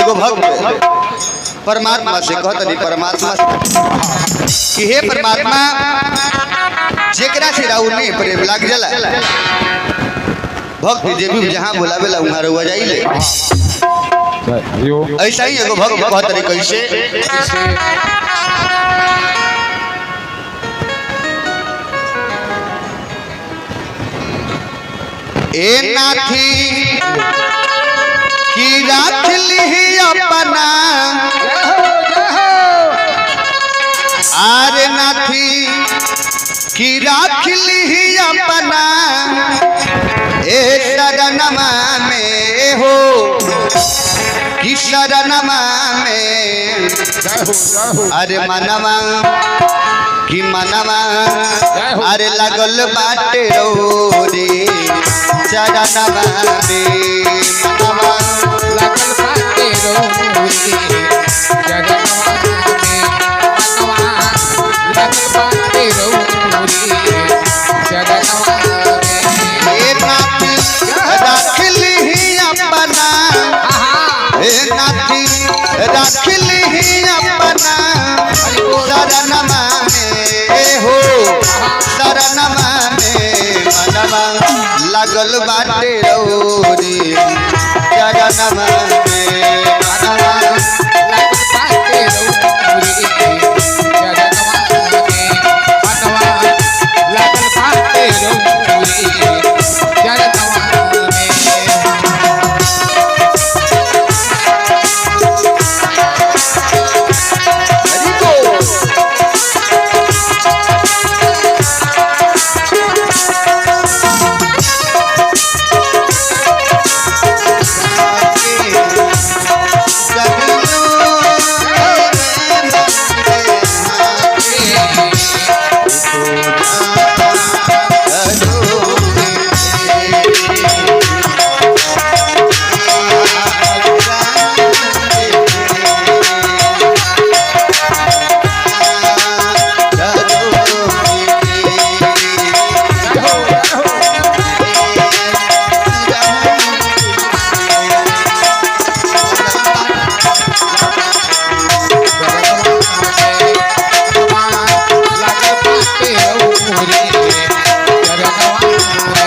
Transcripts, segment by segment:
एगो भक्त परमात्मा से कहता नहीं परमात्मा कि हे परमात्मा जेकरा से राउ नहीं प्रेम लाग जाला भक्त जे भी जहां बुलावेला वहां रुआ जाइले। ऐसा ही एगो भक्त कहता नहीं कैसे ए नाथी की राख ली अपना आरे नाथी की राख ली अपना ए शरणमा में हो कि शरणमा में अरे मनवा कि मनवा अरे लगल बाटे रो रे चरणवा में मनवा लगल बाटे रो रे चरणवा में मनवा लगल बाटे रो रे चरणवा में ए नाथी रख ली अपना ए नाथी रख ली अपना शरणमा में हो शरणमा में मनवा लगल बाटे रो रे चरणमा में मनवा लगल बाटे रो रे चरणवा में मनवा लगल बाटे रो रे चरणवा में।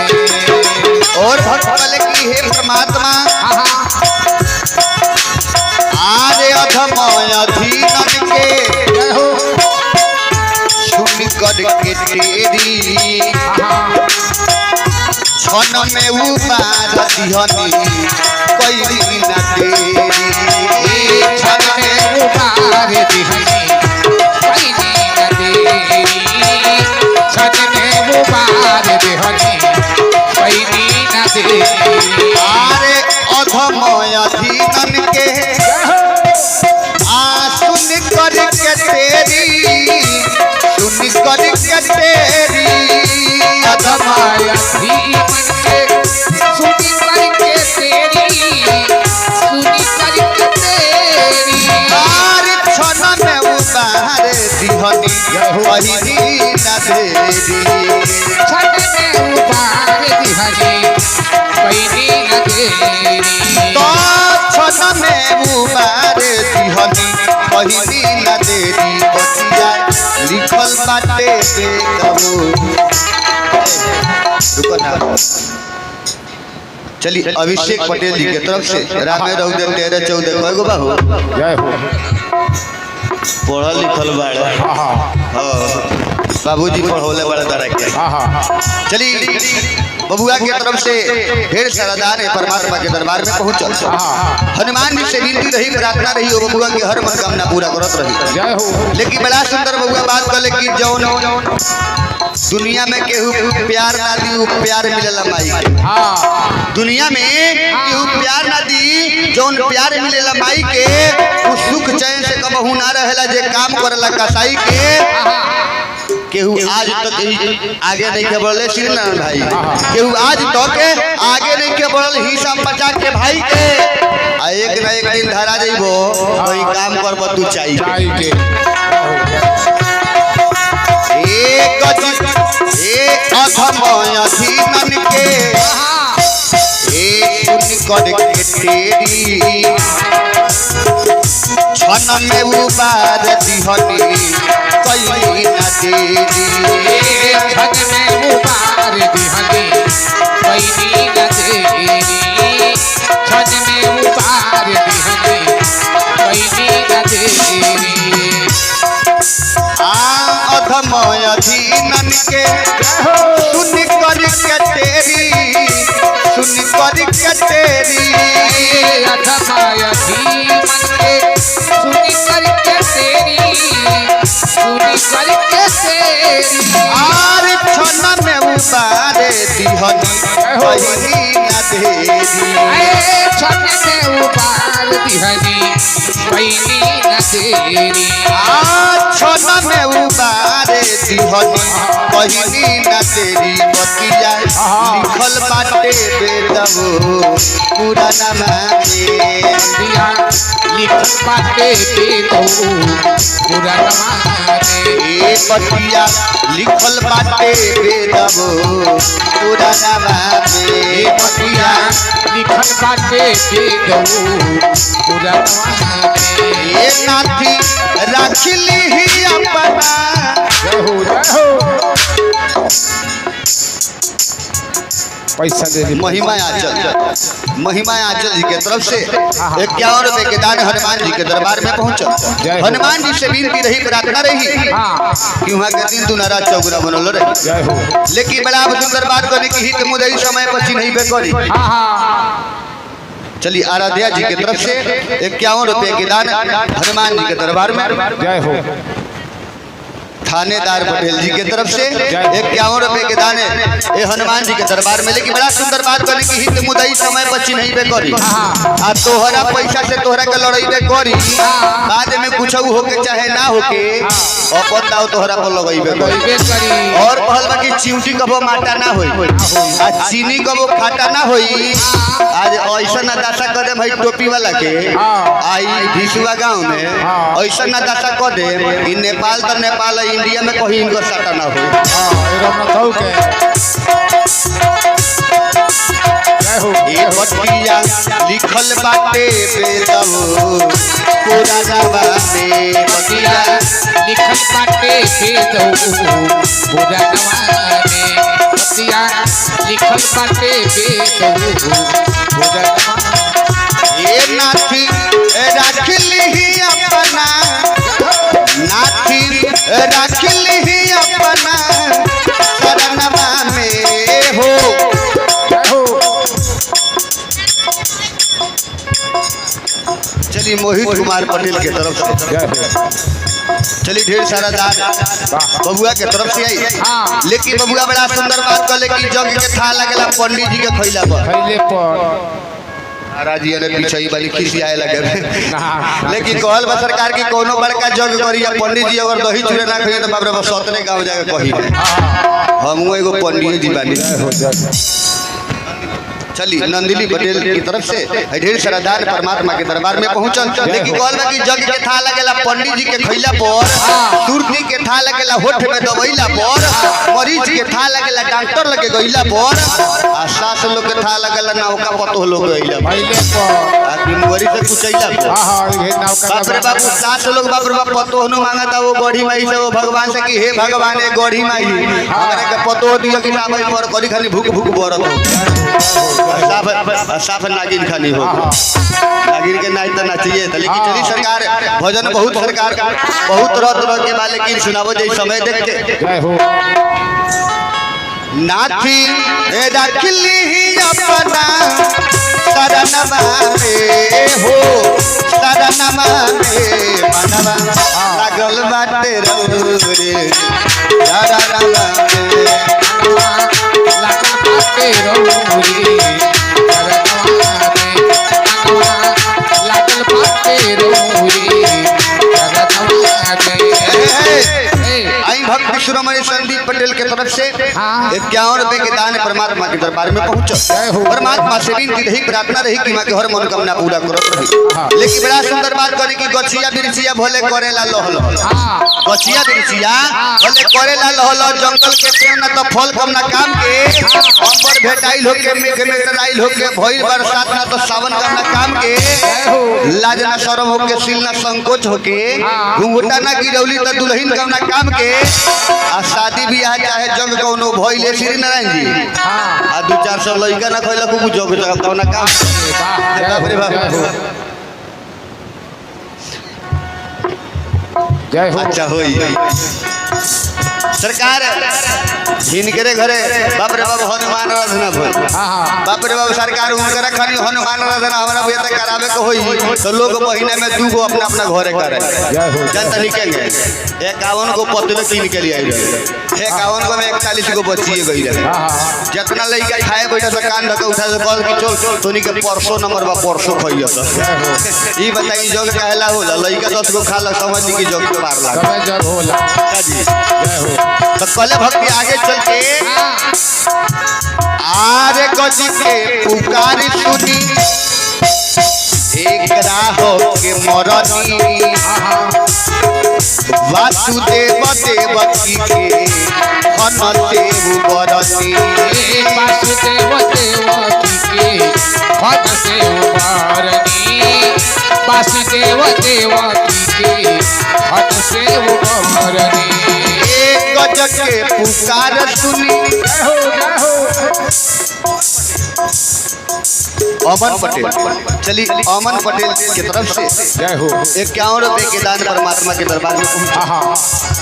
और भक्त बोले कि हे परमात्मा आरे अधम अधीनन के सुन कर के तेरी क्षण में उबार दिहनी कैली न तेरी क्षण में उबार दिहनी कैली न तेरी क्षण में उबार दिहनी कैली न तेरी आरे अधम अधीनन के सुन कर के तेरी सुन कर के तेरी अधम धीमन के सुनी करके तेरी सुनी करके तेरी आरे क्षण में उबार दिहनी पहिली न तेरी क्षण में उबार दिहनी कैली न तेरी तो क्षण में उबार दिहनी पहिली न तेरी बतिया लिखल बाटे से कबो रुको ना चलिए अभिषेक पटेल जी के तरफ से रामे रौदे 13-14 कएगो बा हो जय हो पढ़ल लिखल बाड़ा हां बाबूजी पढ़ौले बड़ा तरह के चलिए बबुआ के तरफ से ढेर सारा दान है परमात्मा के दरबार में पहुंचल हनुमान जी से विनती रही प्रार्थना रही वो बबुआ की हर मनोकामना पूरा करत रही जय हो लेकिन बड़ा सुंदर बबुआ बात कहले कि जौन दुनिया में केहू प्यार ना दी उ प्यार मिलेला माई के दुनिया में केहू प्यार ना दी जौन प्यार मिलेला माई के उ सुख चैन से कबहू ना रहेला जे काम करेला कसाई के केहू आज तक आगे नहीं के बढ़ले श्री नारायण भाई केहू आज तक आगे नहीं के बढ़ल हिस्सा बचा के भाई के आ एक ना एक दिन धरा जइबो वही काम करब तू चाहिए एक अधम अधीनन के सुन कर के तेरी छन में उबार दिहनी कैली न देरी छन में उबार दिहनी कैली न देरी छन में उबार दिहनी कैली न देरी अधमय अधीनन के सुन कर के तेरी सुन कर के तेरी अधमय अधीनन के सुन कर के तेरी सुन कर के तेरी आर छन में उबारे दिहनी कैली न देरी छन में उबार दिहनी कैली न देरी छन में उबारे दिहनी कहनी न तेरी बतिया लिखल बाटे बेदबो पुराना में लिखल बाटे बेदबो पुराना में बतिया लिखल बाटे बेदबो पुराना में बतिया लिखल बाटे बेदबो पुराना में नाथी राखली ही अपना पैसा दे महिमा आंचल जी के तरफ से 51 रुपए के दान हनुमान जी के दरबार में पहुंचा। हनुमान जी से विनती रही, प्रार्थना रही कि वहाँ के दिन दुनारा चौगुना बनल रही, लेकिन बड़ा सुंदर बात करने की हित मुदई समय पर चिन्ह पे करी। चलिए आराध्या जी की तरफ से 51 रुपए के दान हनुमान जी के दरबार में। जय हो। थानेदार पटेल जी के तरफ से 51 रुपए के दान ये हनुमान जी के दरबार में। लेकिन बड़ा सुंदर बात करने की हित मुदई समय पर चिन्ह पे करी आ तोहरा पैसा से तोहरा के लड़ाई पे करी, बाद में कुछ होके चाहे ना होके अपन दाव तोहरा पर लगइबे करी। और कहल बा कि चिमटी कबो माटा ना होई आ चीनी कबो खाटा ना होई। आज ऐसा ना दासा कर दे भाई टोपी वाला के आई भिसुआ गांव में ऐसा ना दासा कर दे कि नेपाल तो नेपाल इंडिया में कहीं इनको साटा ना हो। ये बतिया लिखल बाटे बेदबो पुराना में बतिया लिखल बाटे बेदबो पुराना में बतिया लिखल बाटे बेदबो पुराना ये नाथी राखली ही अपना नाथी राखली ही अपना शरणवा में हो। चलिए मोहित कुमार पटेल के तरफ से चलिए ढेर सारा दान बबुआ के तरफ से आई। लेकिन बबुआ बड़ा सुंदर बात कर ले कि जग के था लगेला पंडित जी के खैला पर राजी ने पीछे ही वाली खिसी आए लगे। लेकिन कहल बा सरकार की कोनो बड़का जग करी या पंडित जी अगर दही चूड़ा ना खइए तो बाप रे बस सतरे गांव जाके कही हम एगो पंडित जी बानी। चली नंदिनी पटेल की तरफ से ढेर सारा दान परमात्मा के दरबार में पहुंचल। लेकिन कहल बा कि जग के था लगेला पंडित जी के खइला पर, तुरती के था लगेला होठ में दबैला पर, मरीज के था लगेला डॉक्टर लगे गइला पर, आ सास लोग के था लगेला नौका पतो लोग गइला पहिले पर, आदमी मरी से कुचैला पर। बाप रे बाप सास लोग बाप रे बाप पतो न मांगता वो गढ़ी माई से वो भगवान से कि हे भगवान ए गढ़ी माई हमरे के पतो दियो कि ना भाई मोर करी खाली भूख भूख बरत साफ नागिन खानी हो। नागिन के नाच तो नाचिए लेकिन चली सरकार भजन बहुत सरकार बहुत तरह तरह के वाले लेकिन सुनावो जै समय देख के नाथी राखली अपना शरणवा में हो। शरणवा में मनवा लागल बाटे रे शरणवा में लागल बाटे भक्त शिरोमणि संदीप पटेल के तरफ से हाँ। 51 रुपए के दान परमात्मा के दरबार में पहुंचो। जय हो। परमात्मा से विनती रही, प्रार्थना रही कि मां के हर मनोकामना पूरा करत हाँ। रही। लेकिन बड़ा सुंदर बात करी कि गछिया बिरछिया भले करेला लहल, हाँ गछिया बिरछिया भले करेला लहल, जंगल के पेड़ ना तो फल कम ना काम के, अंबर भेटाइल होके मेघ में डराइल होके, भइल बरसात ना तो सावन कम ना काम के, लाज ना शरम होके, सिल ना संकोच होके, घुंघटा ना गिरौली तो दुल्हन कम ना काम के, आ शादी बियाह चाहे जग कौनो भइले श्री नारायण जी, आ 2-400 लइका ना खइला खूब जग जग कौना काम। बाप रे बाप। जय हो। अच्छा होई सरकार हिनकरे घरे बाप रे बाप हनुमान आराधना भइल। हाँ बाप रे बाप सरकार उनकरा खाली हनुमान आराधना हमरा बुझे त करावे के होई तो लोग महीने में 2 गो अपना अपना घरे करे। जय हो। जनता निकेंगे 51 गो पतले कीन के लिए आई रहे, 51 गो में 41 गो बचिए गई रहे। हाँ जितना लइका खाए बैठा से कान ढका उठा से कल कि चल तोनी के परसों नंबर बा परसों खइयो त ई बताई जग कहला होला लइका 10 गो खा ल समझ ली कि जग के पार लाग समय जब होला। जी। जय हो। तो कले भक्ति आगे चल के आरे गज के पुकार सुनी एक राहो के मरनी वासुदेव देवकी के हन देव बरनी वासुदेव देवकी के हन देव बरनी, वासुदेव देवकी के हन देव बरनी। गज के पुकार सुनी। अमन पटेल, चलिए अमन पटेल की तरफ से जय हो। 51 रुपए के दान परमात्मा के दरबार में पहुंचा। हाँ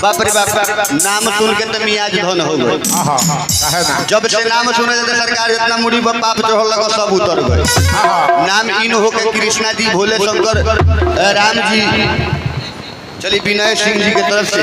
बाप रे बाप, नाम सुन के तो मियाज धन हो गए। हाँ काहे ना। जब से नाम सुने जाते सरकार जितना मुड़ी पर पाप चढ़ल लगा सब उतर गए। हाँ नाम इन हो के कृष्णा जी, भोले शंकर, राम जी, चलिए विनय सिंह जी की तरफ से